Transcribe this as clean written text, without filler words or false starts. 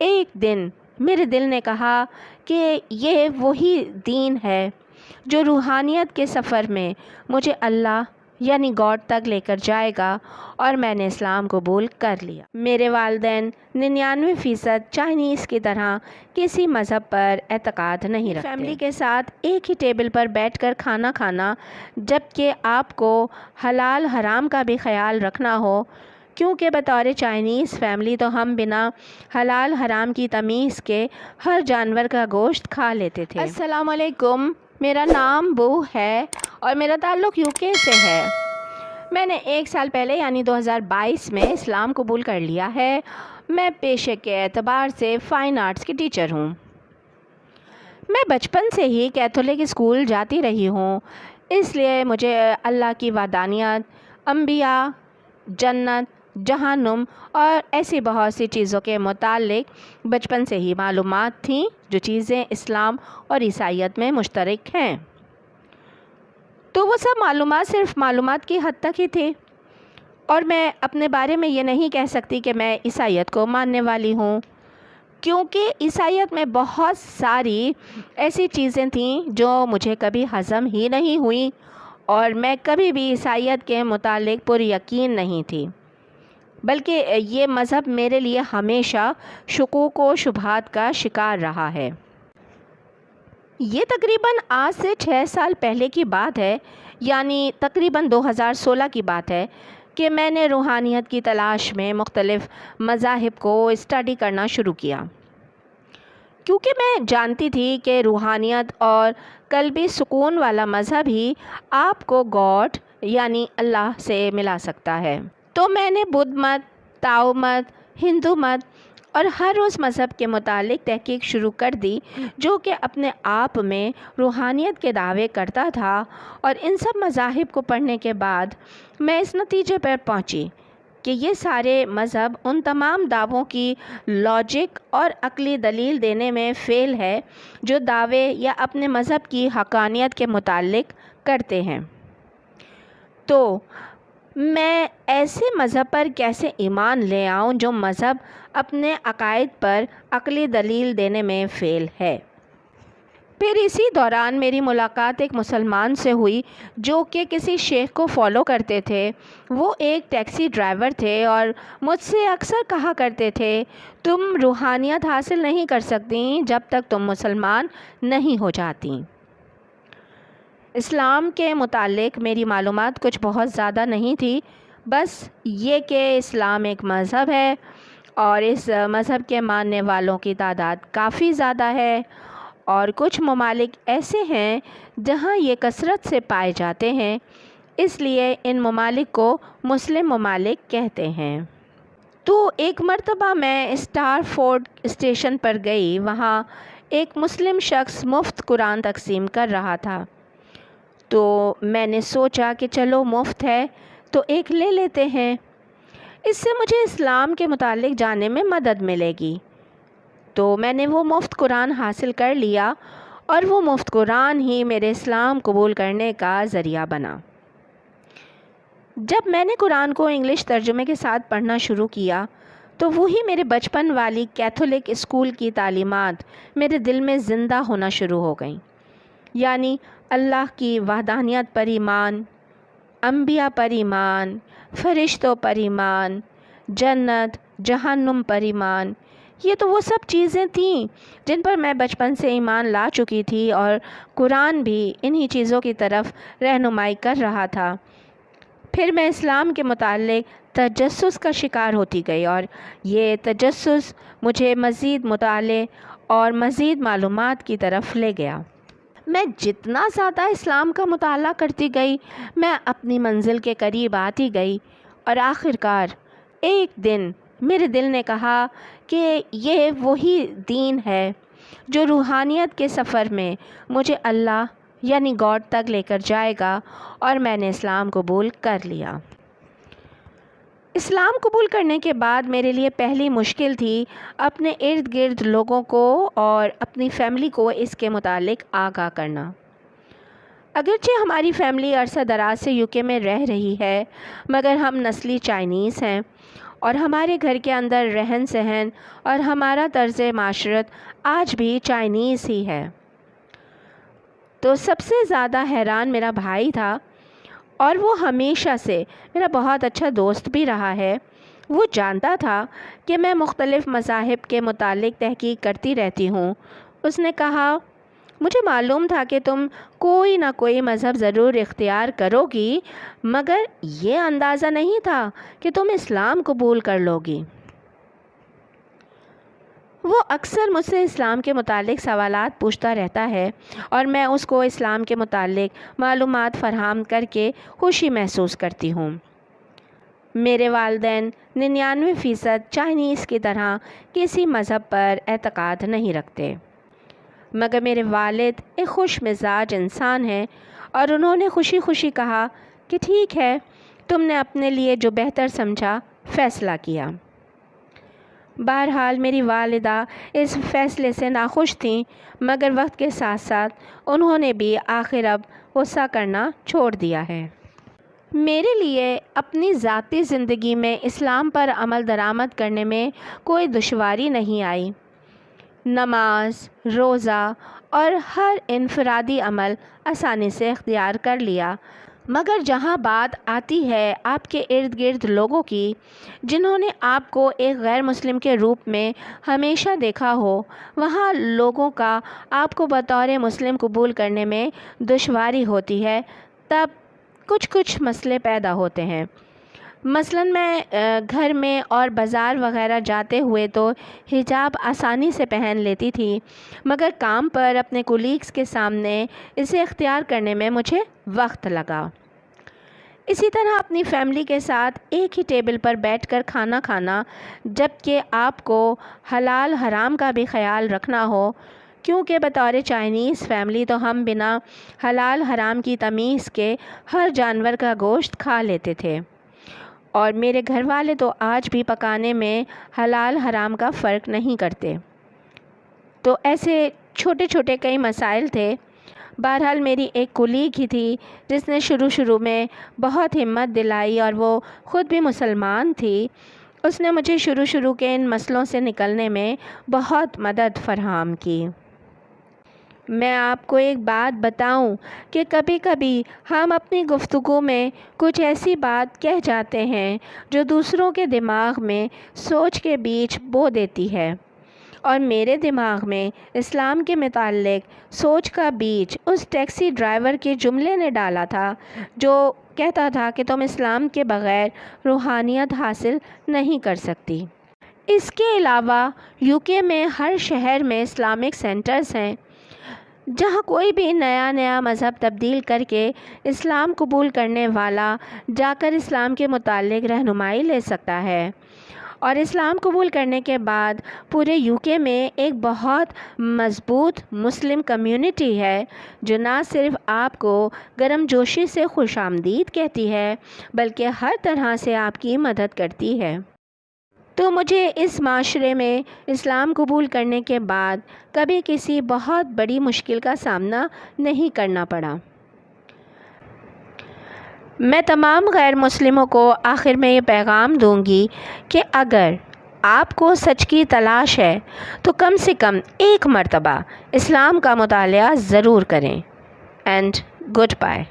ایک دن میرے دل نے کہا کہ یہ وہی دین ہے جو روحانیت کے سفر میں مجھے اللہ یعنی گاڈ تک لے کر جائے گا، اور میں نے اسلام قبول کر لیا۔ میرے والدین 99% چائنیز کی طرح کسی مذہب پر اعتقاد نہیں رکھتے۔ فیملی کے ساتھ ایک ہی ٹیبل پر بیٹھ کر کھانا کھانا، جبکہ آپ کو حلال حرام کا بھی خیال رکھنا ہو، کیونکہ بطور چائنیز فیملی تو ہم بنا حلال حرام کی تمیز کے ہر جانور کا گوشت کھا لیتے تھے۔ السلام علیکم، میرا نام بو ہے اور میرا تعلق UK سے ہے۔ میں نے 1 سال پہلے یعنی 2022 میں اسلام قبول کر لیا ہے۔ میں پیشے کے اعتبار سے فائن آرٹس کی ٹیچر ہوں۔ میں بچپن سے ہی کیتھولک اسکول جاتی رہی ہوں، اس لیے مجھے اللہ کی وحدانیت، انبیاء، جنت، جہنم اور ایسی بہت سی چیزوں کے متعلق بچپن سے ہی معلومات تھیں، جو چیزیں اسلام اور عیسائیت میں مشترک ہیں۔ تو وہ سب معلومات صرف معلومات کی حد تک ہی تھی، اور میں اپنے بارے میں یہ نہیں کہہ سکتی کہ میں عیسائیت کو ماننے والی ہوں، کیونکہ عیسائیت میں بہت ساری ایسی چیزیں تھیں جو مجھے کبھی ہضم ہی نہیں ہوئیں، اور میں کبھی بھی عیسائیت کے متعلق پر یقین نہیں تھی، بلکہ یہ مذہب میرے لیے ہمیشہ شکوک و شبہات کا شکار رہا ہے۔ یہ تقریباً آج سے 6 سال پہلے کی بات ہے، یعنی تقریباً 2016 کی بات ہے کہ میں نے روحانیت کی تلاش میں مختلف مذاہب کو اسٹڈی کرنا شروع کیا، کیونکہ میں جانتی تھی کہ روحانیت اور قلبی سکون والا مذہب ہی آپ کو گاڈ یعنی اللہ سے ملا سکتا ہے۔ تو میں نے بدھ مت، تاؤ مت، ہندو مت اور ہر اس مذہب کے متعلق تحقیق شروع کر دی جو کہ اپنے آپ میں روحانیت کے دعوے کرتا تھا، اور ان سب مذاہب کو پڑھنے کے بعد میں اس نتیجے پر پہنچی کہ یہ سارے مذہب ان تمام دعووں کی لاجک اور عقلی دلیل دینے میں فیل ہے جو دعوے یا اپنے مذہب کی حقانیت کے متعلق کرتے ہیں۔ تو میں ایسے مذہب پر کیسے ایمان لے آؤں جو مذہب اپنے عقائد پر عقلی دلیل دینے میں فیل ہے؟ پھر اسی دوران میری ملاقات ایک مسلمان سے ہوئی جو کہ کسی شیخ کو فالو کرتے تھے۔ وہ ایک ٹیکسی ڈرائیور تھے اور مجھ سے اکثر کہا کرتے تھے، تم روحانیت حاصل نہیں کر سکتی جب تک تم مسلمان نہیں ہو جاتی۔ اسلام کے متعلق میری معلومات کچھ بہت زیادہ نہیں تھی، بس یہ کہ اسلام ایک مذہب ہے اور اس مذہب کے ماننے والوں کی تعداد کافی زیادہ ہے، اور کچھ ممالک ایسے ہیں جہاں یہ کثرت سے پائے جاتے ہیں، اس لیے ان ممالک کو مسلم ممالک کہتے ہیں۔ تو ایک مرتبہ میں اسٹار فورڈ اسٹیشن پر گئی، وہاں ایک مسلم شخص مفت قرآن تقسیم کر رہا تھا، تو میں نے سوچا کہ چلو مفت ہے تو ایک لے لیتے ہیں، اس سے مجھے اسلام کے متعلق جاننے میں مدد ملے گی۔ تو میں نے وہ مفت قرآن حاصل کر لیا، اور وہ مفت قرآن ہی میرے اسلام قبول کرنے کا ذریعہ بنا۔ جب میں نے قرآن کو انگلش ترجمے کے ساتھ پڑھنا شروع کیا تو وہی میرے بچپن والی کیتھولک اسکول کی تعلیمات میرے دل میں زندہ ہونا شروع ہو گئیں، یعنی اللہ کی وحدانیت پر ایمان، انبیاء پر ایمان، فرشتوں پر ایمان، جنت، جہنم پر ایمان۔ یہ تو وہ سب چیزیں تھیں جن پر میں بچپن سے ایمان لا چکی تھی، اور قرآن بھی انہی چیزوں کی طرف رہنمائی کر رہا تھا۔ پھر میں اسلام کے متعلق تجسس کا شکار ہوتی گئی، اور یہ تجسس مجھے مزید مطالعے اور مزید معلومات کی طرف لے گیا۔ میں جتنا زیادہ اسلام کا مطالعہ کرتی گئی، میں اپنی منزل کے قریب آتی گئی، اور آخرکار ایک دن میرے دل نے کہا کہ یہ وہی دین ہے جو روحانیت کے سفر میں مجھے اللہ یعنی گاڈ تک لے کر جائے گا، اور میں نے اسلام قبول کر لیا۔ اسلام قبول کرنے کے بعد میرے لیے پہلی مشکل تھی اپنے ارد گرد لوگوں کو اور اپنی فیملی کو اس کے متعلق آگاہ کرنا۔ اگرچہ ہماری فیملی عرصہ دراز سے UK میں رہ رہی ہے، مگر ہم نسلی چائنیز ہیں، اور ہمارے گھر کے اندر رہن سہن اور ہمارا طرز معاشرت آج بھی چائنیز ہی ہے۔ تو سب سے زیادہ حیران میرا بھائی تھا، اور وہ ہمیشہ سے میرا بہت اچھا دوست بھی رہا ہے۔ وہ جانتا تھا کہ میں مختلف مذاہب کے متعلق تحقیق کرتی رہتی ہوں۔ اس نے کہا، مجھے معلوم تھا کہ تم کوئی نہ کوئی مذہب ضرور اختیار کرو گی، مگر یہ اندازہ نہیں تھا کہ تم اسلام قبول کر لو گی۔ وہ اکثر مجھ سے اسلام کے متعلق سوالات پوچھتا رہتا ہے، اور میں اس کو اسلام کے متعلق معلومات فراہم کر کے خوشی محسوس کرتی ہوں۔ میرے والدین 99% چائنیز کی طرح کسی مذہب پر اعتقاد نہیں رکھتے، مگر میرے والد ایک خوش مزاج انسان ہیں، اور انہوں نے خوشی خوشی کہا کہ ٹھیک ہے، تم نے اپنے لیے جو بہتر سمجھا فیصلہ کیا۔ بہرحال میری والدہ اس فیصلے سے ناخوش تھیں، مگر وقت کے ساتھ ساتھ انہوں نے بھی آخر اب غصہ کرنا چھوڑ دیا ہے۔ میرے لیے اپنی ذاتی زندگی میں اسلام پر عمل درآمد کرنے میں کوئی دشواری نہیں آئی۔ نماز، روزہ اور ہر انفرادی عمل آسانی سے اختیار کر لیا، مگر جہاں بات آتی ہے آپ کے ارد گرد لوگوں کی، جنہوں نے آپ کو ایک غیر مسلم کے روپ میں ہمیشہ دیکھا ہو، وہاں لوگوں کا آپ کو بطور مسلم قبول کرنے میں دشواری ہوتی ہے۔ تب کچھ مسئلے پیدا ہوتے ہیں۔ مثلاً میں گھر میں اور بازار وغیرہ جاتے ہوئے تو حجاب آسانی سے پہن لیتی تھی، مگر کام پر اپنے کولیگز کے سامنے اسے اختیار کرنے میں مجھے وقت لگا۔ اسی طرح اپنی فیملی کے ساتھ ایک ہی ٹیبل پر بیٹھ کر کھانا کھانا، جبکہ آپ کو حلال حرام کا بھی خیال رکھنا ہو، کیونکہ بطور چائنیز فیملی تو ہم بنا حلال حرام کی تمیز کے ہر جانور کا گوشت کھا لیتے تھے، اور میرے گھر والے تو آج بھی پکانے میں حلال حرام کا فرق نہیں کرتے۔ تو ایسے چھوٹے چھوٹے کئی مسائل تھے۔ بہرحال میری ایک کولیگ ہی تھی جس نے شروع میں بہت ہمت دلائی، اور وہ خود بھی مسلمان تھی۔ اس نے مجھے شروع کے ان مسئلوں سے نکلنے میں بہت مدد فراہم کی۔ میں آپ کو ایک بات بتاؤں کہ کبھی کبھی ہم اپنی گفتگو میں کچھ ایسی بات کہہ جاتے ہیں جو دوسروں کے دماغ میں سوچ کے بیج بو دیتی ہے، اور میرے دماغ میں اسلام کے متعلق سوچ کا بیج اس ٹیکسی ڈرائیور کے جملے نے ڈالا تھا جو کہتا تھا کہ تم اسلام کے بغیر روحانیت حاصل نہیں کر سکتی۔ اس کے علاوہ UK میں ہر شہر میں اسلامک سینٹرز ہیں جہاں کوئی بھی نیا مذہب تبدیل کر کے اسلام قبول کرنے والا جا کر اسلام کے متعلق رہنمائی لے سکتا ہے، اور اسلام قبول کرنے کے بعد پورے UK میں ایک بہت مضبوط مسلم کمیونٹی ہے جو نہ صرف آپ کو گرم جوشی سے خوش آمدید کہتی ہے بلکہ ہر طرح سے آپ کی مدد کرتی ہے۔ تو مجھے اس معاشرے میں اسلام قبول کرنے کے بعد کبھی کسی بہت بڑی مشکل کا سامنا نہیں کرنا پڑا۔ میں تمام غیر مسلموں کو آخر میں یہ پیغام دوں گی کہ اگر آپ کو سچ کی تلاش ہے تو کم سے کم ایک مرتبہ اسلام کا مطالعہ ضرور کریں۔ And good bye.